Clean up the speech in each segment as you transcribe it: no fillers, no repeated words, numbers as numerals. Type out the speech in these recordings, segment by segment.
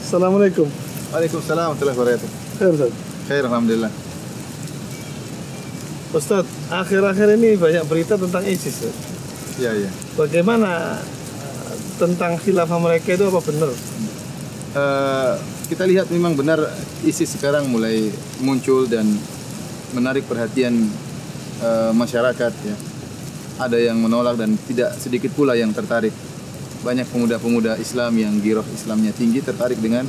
Assalamualaikum. Waalaikumsalam warahmatullahi wabarakatuh. Khair, Ustaz. Khair, alhamdulillah. Ustaz, akhir-akhir ini banyak berita tentang ISIS. Ustaz. Iya, iya. Bagaimana tentang khilafah mereka itu apa benar? Kita lihat memang benar ISIS sekarang mulai muncul dan menarik perhatian masyarakat ya. Ada yang menolak dan tidak sedikit pula yang tertarik. Banyak pemuda-pemuda Islam yang giroh Islamnya tinggi tertarik dengan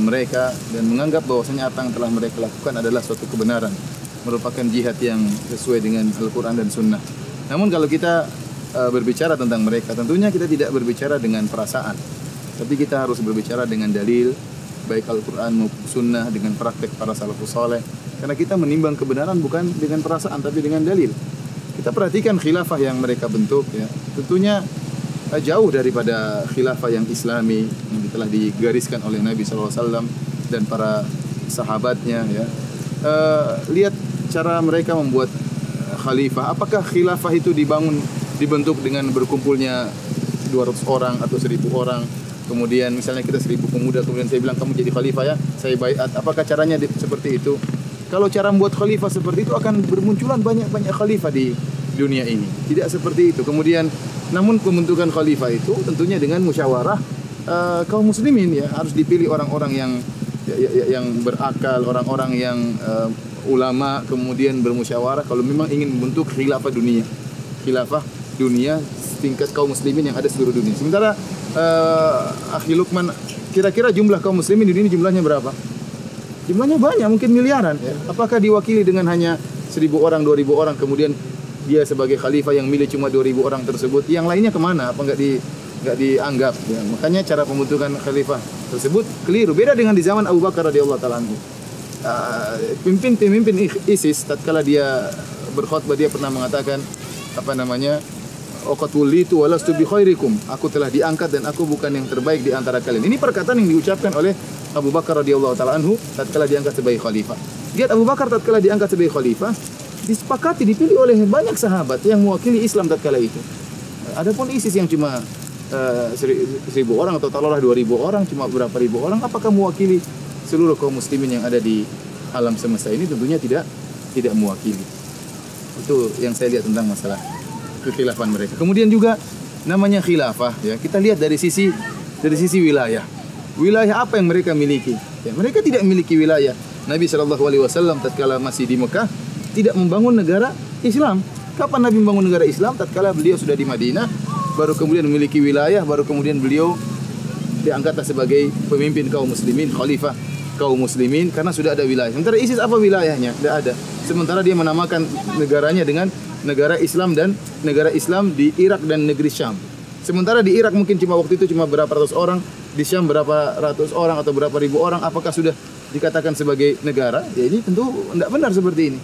mereka dan menganggap bahwasanya apa yang telah mereka lakukan adalah suatu kebenaran, merupakan jihad yang sesuai dengan Al-Quran dan Sunnah. Namun kalau kita berbicara tentang mereka, tentunya kita tidak berbicara dengan perasaan, tapi kita harus berbicara dengan dalil, baik Al-Quran maupun Sunnah, dengan praktek para salafus saleh. Karena kita menimbang kebenaran bukan dengan perasaan, tapi dengan dalil. Kita perhatikan khilafah yang mereka bentuk, ya, tentunya jauh daripada khilafah yang islami yang telah digariskan oleh Nabi SAW dan para sahabatnya. Ya. Lihat cara mereka membuat khalifah. Apakah khilafah itu dibentuk dengan berkumpulnya 200 orang atau 1000 orang? Kemudian misalnya kita 1000 pemuda, kemudian saya bilang kamu jadi khalifah ya, saya baiat. Apakah caranya seperti itu? Kalau cara membuat khalifah seperti itu akan bermunculan banyak khalifah di dunia ini. Tidak seperti itu. Kemudian namun pembentukan khalifah itu tentunya dengan musyawarah kaum muslimin ya, harus dipilih orang-orang yang berakal, orang-orang yang ulama, kemudian bermusyawarah kalau memang ingin membentuk khilafah dunia. Khilafah dunia tingkat kaum muslimin yang ada seluruh dunia. Sementara Akhi Lukman, kira-kira jumlah kaum muslimin di dunia jumlahnya berapa? Jumlahnya banyak, mungkin miliaran. Ya. Apakah diwakili dengan hanya 1000 orang, 2000 orang, kemudian dia sebagai khalifah yang milih cuma 2000 orang tersebut, yang lainnya kemana? Apa nggak dianggap? Ya. Makanya cara pembentukan khalifah tersebut keliru. Beda dengan di zaman Abu Bakar radhiyallahu taala anhu. Pemimpin ISIS tatkala dia berkhutbah, dia pernah mengatakan Oqatwulitu walastu bi khairikum. Aku telah diangkat dan aku bukan yang terbaik di antara kalian. Ini perkataan yang diucapkan oleh Abu Bakar radhiyallahu taala anhu tatkala diangkat sebagai khalifah. Lihat Abu Bakar tatkala diangkat sebagai khalifah, disepakati dipilih oleh banyak sahabat yang mewakili Islam tatkala itu. Adapun ISIS yang cuma 1000 orang atau taruhlah 2000 orang, cuma berapa ribu orang, apakah mewakili seluruh kaum muslimin yang ada di alam semesta ini? Tentunya tidak mewakili. Itu yang saya lihat tentang masalah kekhilafan mereka. Kemudian juga namanya khilafah ya, kita lihat dari sisi wilayah. Wilayah apa yang mereka miliki? Ya, mereka tidak memiliki wilayah. Nabi SAW tatkala masih di Mekah tidak membangun negara Islam. Kapan Nabi membangun negara Islam? Tatkala beliau sudah di Madinah, baru kemudian memiliki wilayah, baru kemudian beliau diangkatlah sebagai pemimpin kaum muslimin, khalifah kaum muslimin, karena sudah ada wilayah. Sementara ISIS apa wilayahnya? Tidak ada. Sementara dia menamakan negaranya dengan negara Islam dan negara Islam di Irak dan negeri Syam. Sementara di Irak mungkin waktu itu cuma berapa ratus orang, di Syam berapa ratus orang atau berapa ribu orang. Apakah sudah dikatakan sebagai negara? Ya ini tentu tidak benar seperti ini.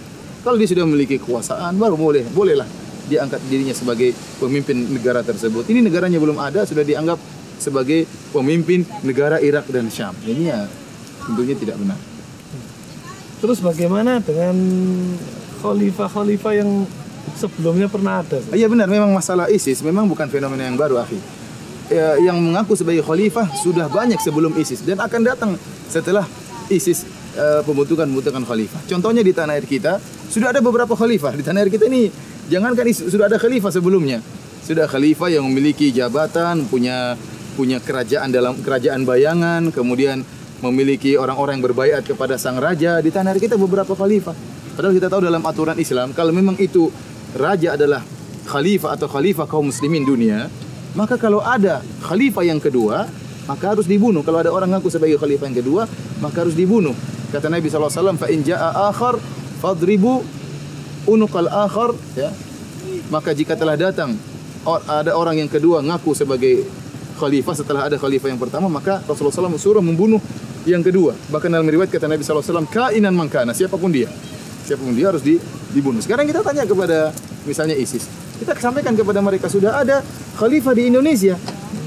Kalau dia sudah memiliki kekuasaan, baru bolehlah dia angkat dirinya sebagai pemimpin negara tersebut. Ini negaranya belum ada, sudah dianggap sebagai pemimpin negara Irak dan Syam. Ini ya tentunya tidak benar. Terus bagaimana dengan khalifah-khalifah yang sebelumnya pernah ada? Iya benar, memang masalah ISIS memang bukan fenomena yang baru, akhi. Yang mengaku sebagai khalifah sudah banyak sebelum ISIS dan akan datang setelah ISIS pembentukan khalifah. Contohnya di tanah air kita sudah ada beberapa khalifah. Di tanah air kita ini jangankan ISIS, sudah ada khalifah sebelumnya. Sudah khalifah yang memiliki jabatan, punya kerajaan bayangan, kemudian memiliki orang-orang yang berbaiat kepada sang raja. Di tanah air kita beberapa khalifah. Padahal kita tahu dalam aturan Islam, kalau memang itu raja adalah khalifah atau khalifah kaum muslimin dunia, maka kalau ada khalifah yang kedua, maka harus dibunuh. Kalau ada orang ngaku sebagai khalifah yang kedua, maka harus dibunuh. Kata Nabi SAW, fa in ja'a akhar fadribu unuqal akhar, ya. Maka jika telah datang ada orang yang kedua ngaku sebagai khalifah setelah ada khalifah yang pertama, maka Rasulullah SAW suruh membunuh yang kedua. Bahkan dalam riwayat kata Nabi SAW, kainan mangkana, siapapun dia harus dibunuh. Sekarang kita tanya kepada misalnya ISIS, kita sampaikan kepada mereka sudah ada khalifah di Indonesia,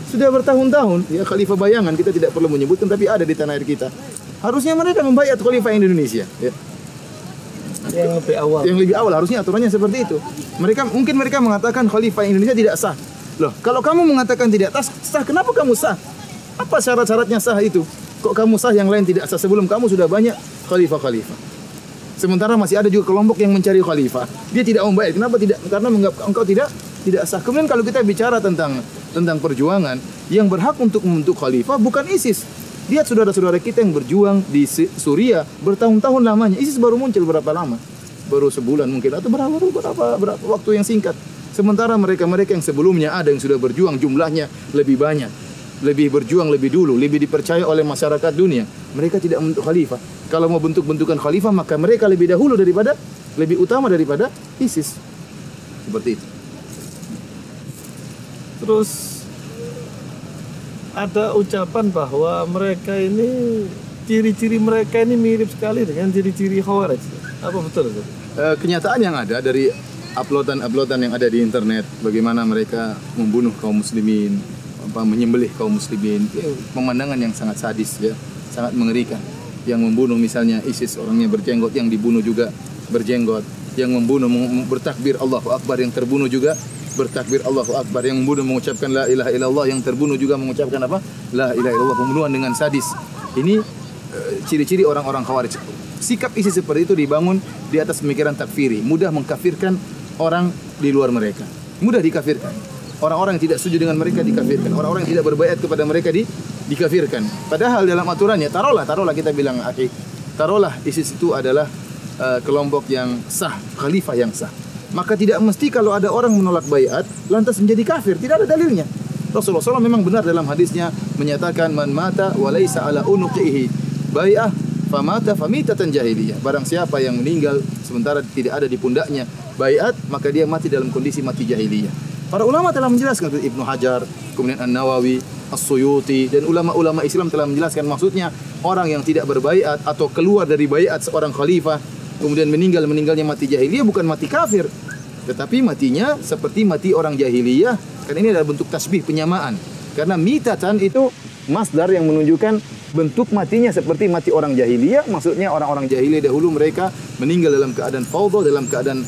sudah bertahun-tahun, ya, khalifah bayangan, kita tidak perlu menyebutkan, tapi ada di tanah air kita. Harusnya mereka membaiat khalifah Indonesia, ya. Yang lebih awal harusnya aturannya seperti itu. Mungkin mereka mengatakan khalifah Indonesia tidak sah. Loh, kalau kamu mengatakan tidak sah, kenapa kamu sah? Apa syarat-syaratnya sah itu? Kok kamu sah, yang lain tidak sah? Sebelum kamu sudah banyak khalifah-khalifah. Sementara masih ada juga kelompok yang mencari khalifah. Dia tidak mau bayat. Kenapa tidak? Karena menganggap engkau tidak sah. Kemudian kalau kita bicara tentang perjuangan, yang berhak untuk membentuk khalifah bukan ISIS. Lihat saudara-saudara kita yang berjuang di Suriah bertahun-tahun lamanya. ISIS baru muncul berapa lama? Baru sebulan mungkin, atau berapa waktu yang singkat. Sementara mereka-mereka yang sebelumnya ada yang sudah berjuang, jumlahnya lebih banyak, lebih berjuang lebih dulu, lebih dipercaya oleh masyarakat dunia. Mereka tidak membentuk khalifah. Kalau mau bentukan khalifah, maka mereka lebih dahulu lebih utama daripada ISIS. Seperti itu. Terus ada ucapan bahwa mereka ini, ciri-ciri mereka ini mirip sekali dengan ciri-ciri Khawarij. Apa betul itu? Kenyataan yang ada dari uploadan yang ada di internet, bagaimana mereka membunuh kaum muslimin, menyembelih kaum muslimin, pemandangan yang sangat sadis ya, sangat mengerikan. Yang membunuh misalnya ISIS, orangnya berjenggot, yang dibunuh juga berjenggot. Yang membunuh bertakbir Allahu Akbar, yang terbunuh juga bertakbir Allahu Akbar. Yang membunuh mengucapkan la ilaha illallah, yang terbunuh juga mengucapkan apa? La ilaha illallah. Pembunuhan dengan sadis. Ini ciri-ciri orang-orang Khawarij. Sikap ISIS seperti itu dibangun di atas pemikiran takfiri, mudah mengkafirkan orang di luar mereka, mudah dikafirkan. Orang-orang yang tidak setuju dengan mereka dikafirkan, orang-orang yang tidak berbaiat kepada mereka dikafirkan. Padahal dalam aturannya, taruhlah kita bilang, taruhlah ISIS itu adalah kelompok yang sah, khalifah yang sah. Maka tidak mesti kalau ada orang menolak baiat lantas menjadi kafir, tidak ada dalilnya. Rasulullah SAW memang benar dalam hadisnya menyatakan, man mata wa laisa ala unuqihi bai'ah famata famitatan jahiliyah. Barang siapa yang meninggal sementara tidak ada di pundaknya baiat, maka dia mati dalam kondisi mati jahiliyah. Para ulama telah menjelaskan, Ibnu Hajar, kemudian An-Nawawi, As-Suyuti, dan ulama-ulama Islam telah menjelaskan maksudnya orang yang tidak berbaiat atau keluar dari baiat seorang khalifah kemudian meninggalnya mati jahiliyah, bukan mati kafir, tetapi matinya seperti mati orang jahiliyah. Karena ini adalah bentuk tasbih, penyamaan. Karena mitatan itu masdar yang menunjukkan bentuk matinya seperti mati orang jahiliyah. Maksudnya orang-orang jahiliyah dahulu mereka meninggal dalam keadaan fawdha, dalam keadaan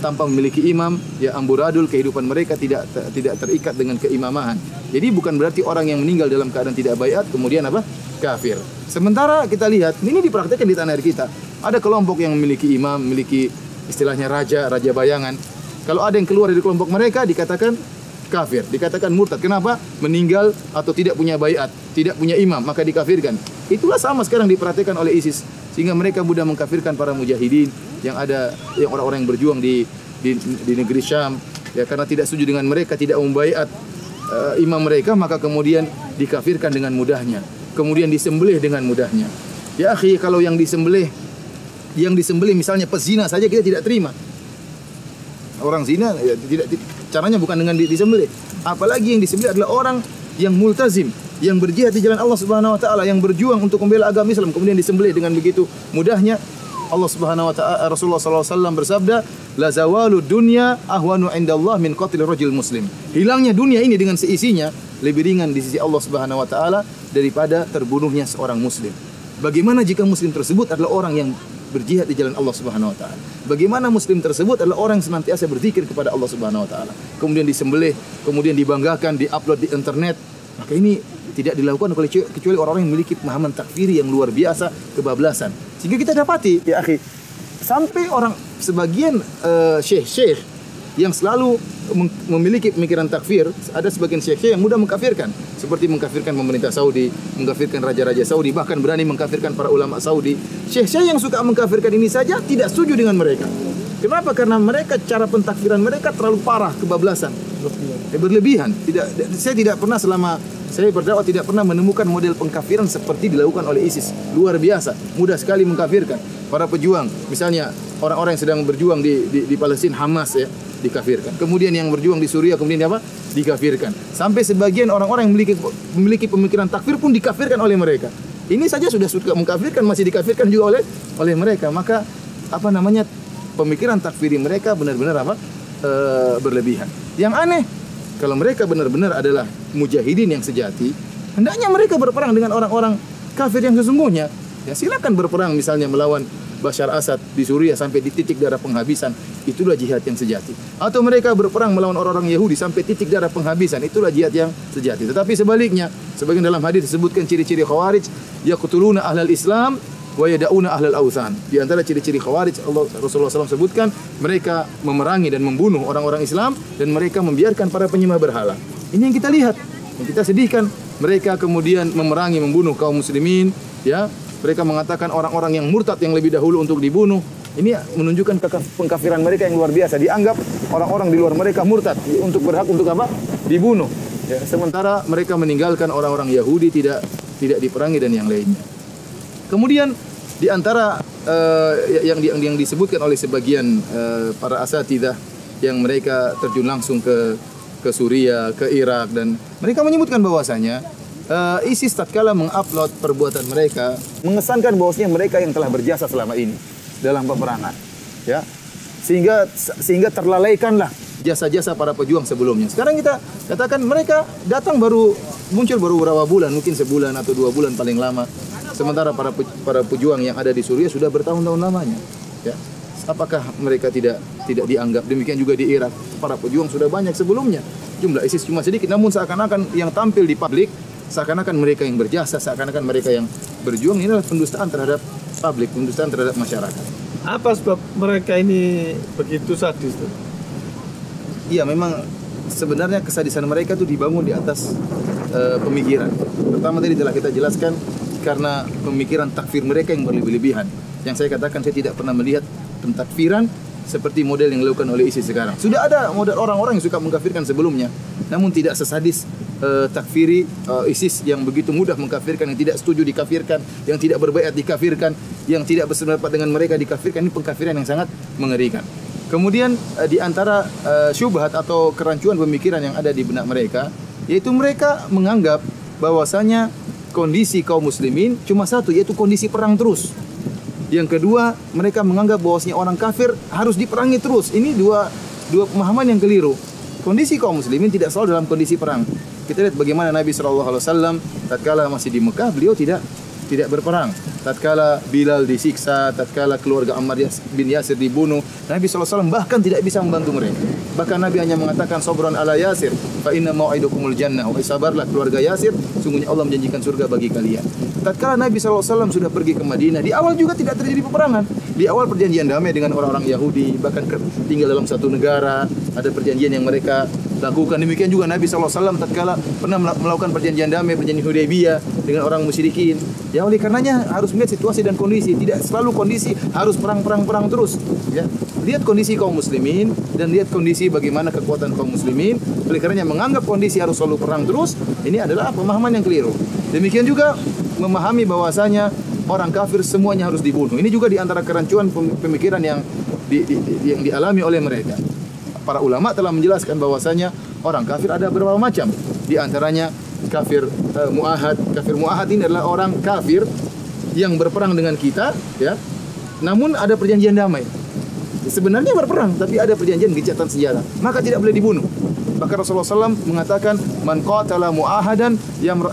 tanpa memiliki imam, ya amburadul, kehidupan mereka tidak terikat dengan keimamahan. Jadi bukan berarti orang yang meninggal dalam keadaan tidak baiat kemudian apa? Kafir. Sementara kita lihat ini dipraktikkan di tanah air kita. Ada kelompok yang memiliki imam, memiliki istilahnya raja bayangan. Kalau ada yang keluar dari kelompok mereka dikatakan kafir, dikatakan murtad. Kenapa? Meninggal atau tidak punya baiat, tidak punya imam, maka dikafirkan. Itulah sama sekarang diperhatikan oleh ISIS, sehingga mereka mudah mengkafirkan para mujahidin yang ada, yang orang-orang yang berjuang di negeri Syam, ya, karena tidak setuju dengan mereka, tidak membaiat imam mereka, maka kemudian dikafirkan dengan mudahnya, kemudian disembelih dengan mudahnya. Ya akhi, kalau yang disembelih misalnya pezina saja kita tidak terima. Orang zina ya, caranya bukan dengan disembelih. Apalagi yang disembelih adalah orang yang multazim, yang berjihad di jalan Allah Subhanahu wa taala, yang berjuang untuk membela agama Islam, kemudian disembelih dengan begitu mudahnya. Allah Subhanahu wa taala, Rasulullah sallallahu alaihi wasallam bersabda, la zawalu dunya ahwanu indallah min qatl rajul muslim. Hilangnya dunia ini dengan seisinya lebih ringan di sisi Allah Subhanahu wa taala daripada terbunuhnya seorang muslim. Bagaimana jika muslim tersebut adalah orang yang berjihad di jalan Allah Subhanahu wa taala? Bagaimana muslim tersebut adalah orang yang senantiasa berzikir kepada Allah Subhanahu wa taala, kemudian disembelih, kemudian dibanggakan, diupload di internet? Maka ini tidak dilakukan kecuali orang-orang yang memiliki pemahaman takfiri yang luar biasa, kebablasan. Sehingga kita dapati, ya akhi, sampai orang sebagian syekh-syekh yang selalu memiliki pemikiran takfir, ada sebagian syekh-syekh yang mudah mengkafirkan, seperti mengkafirkan pemerintah Saudi, mengkafirkan raja-raja Saudi, bahkan berani mengkafirkan para ulama Saudi. Syekh-syekh yang suka mengkafirkan ini saja tidak setuju dengan mereka. Kenapa? Karena mereka, cara pentakfiran mereka terlalu parah, kebablasan, berlebihan. Saya tidak pernah, selama saya berdakwah, tidak pernah menemukan model pengkafiran seperti dilakukan oleh ISIS. Luar biasa, mudah sekali mengkafirkan para pejuang. Misalnya orang-orang yang sedang berjuang di Palestina, Hamas, ya, dikafirkan. Kemudian yang berjuang di Suriah, kemudian apa? Dikafirkan. Sampai sebagian orang-orang yang memiliki pemikiran takfir pun dikafirkan oleh mereka. Ini saja sudah mengkafirkan, masih dikafirkan juga oleh mereka. Maka pemikiran takfiri mereka benar-benar berlebihan. Yang aneh, kalau mereka benar-benar adalah mujahidin yang sejati, hendaknya mereka berperang dengan orang-orang kafir yang sesungguhnya. Ya, silakan berperang misalnya melawan Bashar Assad di Suriah sampai di titik darah penghabisan, itulah jihad yang sejati. Atau mereka berperang melawan orang-orang Yahudi sampai titik darah penghabisan, itulah jihad yang sejati. Tetapi sebaliknya, sebagian dalam hadis disebutkan ciri-ciri Khawarij, yaqtuluna ahlal Islam wa yada'una ahlal awthan. Di antara ciri-ciri Khawarij, Rasulullah SAW sebutkan, mereka memerangi dan membunuh orang-orang Islam dan mereka membiarkan para penyembah berhala. Ini yang kita lihat, yang kita sedihkan. Mereka kemudian memerangi, membunuh kaum muslimin, ya. Mereka mengatakan orang-orang yang murtad yang lebih dahulu untuk dibunuh. Ini menunjukkan pengkafiran mereka yang luar biasa. Dianggap orang-orang di luar mereka murtad untuk berhak untuk apa? Dibunuh. Ya, sementara mereka meninggalkan orang-orang Yahudi tidak diperangi dan yang lainnya. Kemudian di antara yang disebutkan oleh sebagian para asatidzah yang mereka terjun langsung ke Suriah, ke Irak, dan mereka menyebutkan bahwasanya ISIS tatkala mengupload perbuatan mereka mengesankan bahwasanya mereka yang telah berjasa selama ini dalam peperangan, ya, sehingga terlalaikanlah jasa-jasa para pejuang sebelumnya. Sekarang kita katakan mereka datang muncul baru beberapa bulan, mungkin sebulan atau 2 bulan paling lama, sementara para pejuang yang ada di Suriah sudah bertahun-tahun lamanya, ya. Apakah mereka tidak dianggap? Demikian juga di Irak, para pejuang sudah banyak sebelumnya, jumlah ISIS cuma sedikit, namun seakan-akan yang tampil di publik seakan-akan mereka yang berjasa, seakan-akan mereka yang berjuang. Ini adalah pendustaan terhadap publik, pendustaan terhadap masyarakat. Apa sebab mereka ini begitu sadis tuh? Iya, memang sebenarnya kesadisan mereka itu dibangun di atas pemikiran. Pertama tadi telah kita jelaskan, karena pemikiran takfir mereka yang berlebih-lebihan. Yang saya katakan, saya tidak pernah melihat pentakfiran seperti model yang dilakukan oleh ISIS sekarang. Sudah ada model orang-orang yang suka mengkafirkan sebelumnya, namun tidak sesadis takfiri ISIS yang begitu mudah mengkafirkan, yang tidak setuju dikafirkan, yang tidak berbaiat dikafirkan, yang tidak berpendapat dengan mereka dikafirkan. Ini pengkafiran yang sangat mengerikan. Kemudian di antara syubhat atau kerancuan pemikiran yang ada di benak mereka, yaitu mereka menganggap bahwasanya kondisi kaum muslimin cuma satu, yaitu kondisi perang terus. Yang kedua, mereka menganggap bahwasanya orang kafir harus diperangi terus. Ini dua pemahaman yang keliru. Kondisi kaum muslimin tidak selalu dalam kondisi perang. Kita lihat bagaimana Nabi SAW tatkala masih di Mekah, beliau tidak berperang. Tatkala Bilal disiksa, tatkala keluarga Ammar bin Yasir dibunuh, Nabi SAW bahkan tidak bisa membantu mereka. Bahkan Nabi hanya mengatakan, sabran ala Yasir, fa inna mau'idukumul jannah. Wahai sabarlah keluarga Yasir, sungguhnya Allah menjanjikan surga bagi kalian. Tatkala Nabi SAW sudah pergi ke Madinah, di awal juga tidak terjadi peperangan. Di awal perjanjian damai dengan orang-orang Yahudi, bahkan tinggal dalam satu negara, ada perjanjian yang mereka lakukan. Demikian juga Nabi SAW tatkala pernah melakukan perjanjian damai, perjanjian Hudaybiyah dengan orang musyrikin. Ya, oleh karenanya harus melihat situasi dan kondisi. Tidak selalu kondisi harus perang terus, ya. Lihat kondisi kaum muslimin dan lihat kondisi bagaimana kekuatan kaum muslimin. Oleh karenanya menganggap kondisi harus selalu perang terus, ini adalah pemahaman yang keliru. Demikian juga memahami bahwasanya orang kafir semuanya harus dibunuh. Ini juga di antara kerancuan pemikiran yang dialami oleh mereka. Para ulama telah menjelaskan bahwasanya orang kafir ada beberapa macam. Di antaranya kafir muahad. Kafir muahad ini adalah orang kafir yang berperang dengan kita, ya. Namun ada perjanjian damai. Sebenarnya berperang, tapi ada perjanjian gencatan senjata, maka tidak boleh dibunuh. Bahkan Rasulullah SAW mengatakan, man qatala muahadan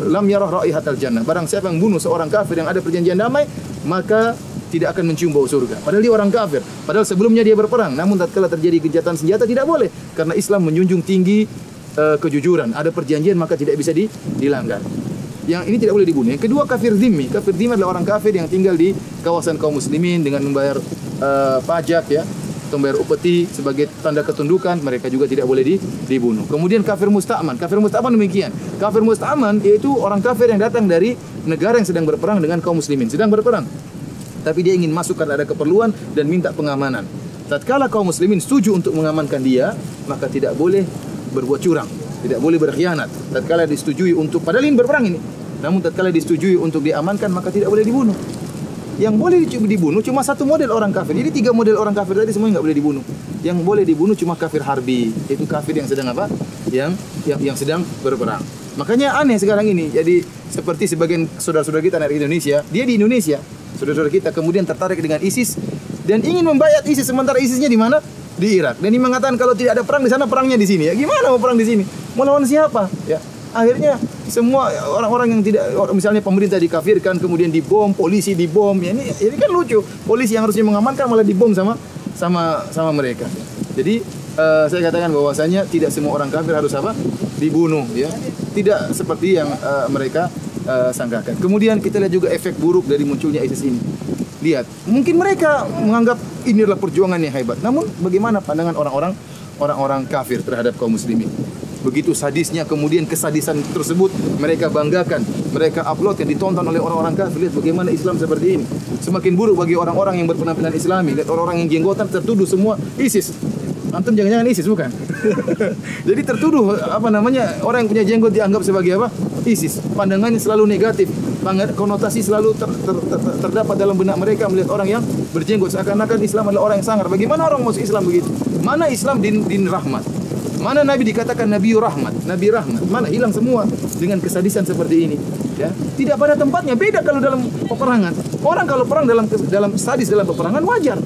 lam yarah raihatal jannah. Barang siapa yang bunuh seorang kafir yang ada perjanjian damai, maka tidak akan mencium bau surga. Padahal dia orang kafir. Padahal sebelumnya dia berperang. Namun tatkala terjadi gencatan senjata tidak boleh, karena Islam menjunjung tinggi kejujuran. Ada perjanjian maka tidak bisa dilanggar. Yang ini tidak boleh dibunuh. Yang kedua, kafir dhimmi. Kafir dhimmi adalah orang kafir yang tinggal di kawasan kaum muslimin dengan membayar pajak, ya, atau membayar upeti sebagai tanda ketundukan. Mereka juga tidak boleh dibunuh. Kemudian kafir musta'man. Kafir musta'man demikian. Kafir musta'man yaitu orang kafir yang datang dari negara yang sedang berperang dengan kaum muslimin, sedang berperang, tapi dia ingin masuk karena ada keperluan dan minta pengamanan. Tatkala kaum muslimin setuju untuk mengamankan dia, maka tidak boleh berbuat curang, tidak boleh berkhianat. Tatkala disetujui untuk, padahal ini berperang ini, namun tatkala disetujui untuk diamankan, maka tidak boleh dibunuh. Yang boleh dibunuh cuma satu model orang kafir. Jadi 3 model orang kafir tadi semuanya nggak boleh dibunuh. Yang boleh dibunuh cuma kafir harbi, itu kafir yang sedang apa? Yang sedang berperang. Makanya aneh sekarang ini. Jadi seperti sebagian saudara-saudara kita dari Indonesia, dia di Indonesia, saudara-saudara kita kemudian tertarik dengan ISIS dan ingin membayat ISIS, sementara ISISnya di mana? Di Irak. Dan dia mengatakan kalau tidak ada perang di sana, perangnya di sini. Ya gimana mau perang di sini? Mau lawan siapa? Ya. Akhirnya Semua orang-orang yang tidak, misalnya pemerintah dikafirkan, kemudian dibom, polisi dibom. Ya, ini kan lucu. Polisi yang harusnya mengamankan malah dibom sama mereka. Jadi saya katakan bahwasanya tidak semua orang kafir harus apa? Dibunuh, ya. Tidak seperti yang mereka sangkakan. Kemudian kita lihat juga efek buruk dari munculnya ISIS ini. Lihat, mungkin mereka menganggap ini adalah perjuangan yang hebat. Namun bagaimana pandangan orang-orang kafir terhadap kaum muslimin? Begitu sadisnya, kemudian kesadisan tersebut mereka banggakan, mereka upload yang ditonton oleh orang-orang kafir. Lihat bagaimana Islam seperti ini. Semakin buruk bagi orang-orang yang berpenampilan Islami. Lihat orang-orang yang jenggotan tertuduh semua ISIS. Antum jangan-jangan ISIS bukan? Jadi tertuduh orang yang punya jenggot dianggap sebagai apa? ISIS. Pandangannya selalu negatif. Konotasi selalu terdapat dalam benak mereka melihat orang yang berjenggot seakan-akan Islam adalah orang yang sangar. Bagaimana orang masuk Islam begitu? Mana Islam din rahmat? Mana Nabi dikatakan Nabi Rahmat, Nabi Rahmat? Mana hilang semua dengan kesadisan seperti ini? Ya, tidak pada tempatnya. Beda kalau dalam peperangan. Orang kalau perang dalam sadis dalam peperangan wajar.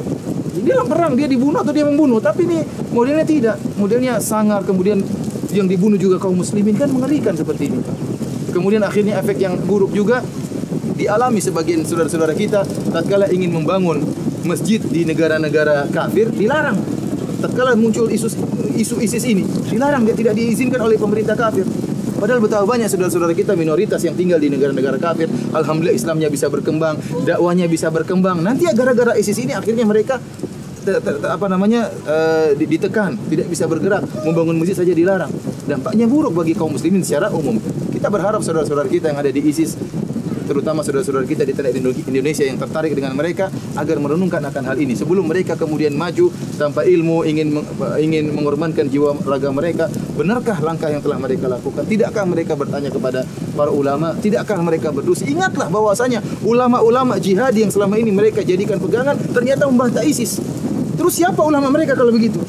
Dia dalam perang dia dibunuh atau dia membunuh, tapi ini modelnya tidak. Modelnya sangar, kemudian yang dibunuh juga kaum muslimin, kan mengerikan seperti ini. Kemudian akhirnya efek yang buruk juga dialami sebagian saudara-saudara kita tatkala ingin membangun masjid di negara-negara kafir, dilarang. Tatkala muncul isu ISIS ini, dilarang, dia tidak diizinkan oleh pemerintah kafir. Padahal betapa banyak saudara-saudara kita minoritas yang tinggal di negara-negara kafir, alhamdulillah Islamnya bisa berkembang, dakwahnya bisa berkembang. Nanti gara-gara ISIS ini akhirnya mereka ditekan, tidak bisa bergerak, membangun masjid saja dilarang. Dampaknya buruk bagi kaum muslimin secara umum. Kita berharap saudara-saudara kita yang ada di ISIS, terutama saudara-saudara kita di tanah Indonesia yang tertarik dengan mereka, agar merenungkan akan hal ini sebelum mereka kemudian maju tanpa ilmu, ingin mengorbankan jiwa raga mereka. Benarkah langkah yang telah mereka lakukan? Tidakkah mereka bertanya kepada para ulama? Tidakkah mereka berdua? Ingatlah bahwasanya ulama-ulama jihad yang selama ini mereka jadikan pegangan ternyata membantah ISIS. Terus siapa ulama mereka kalau begitu?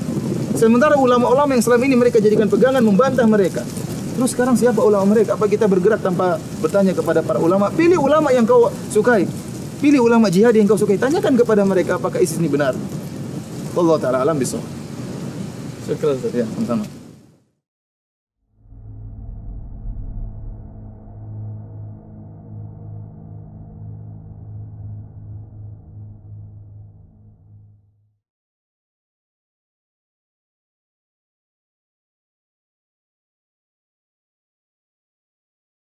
Sementara ulama-ulama yang selama ini mereka jadikan pegangan membantah mereka. Terus sekarang siapa ulama mereka? Apa kita bergerak tanpa bertanya kepada para ulama? Pilih ulama yang kau sukai. Pilih ulama jihad yang kau sukai. Tanyakan kepada mereka apakah ISIS ini benar. Allah Ta'ala alam bisawab. Syukran. Ya, sama-sama.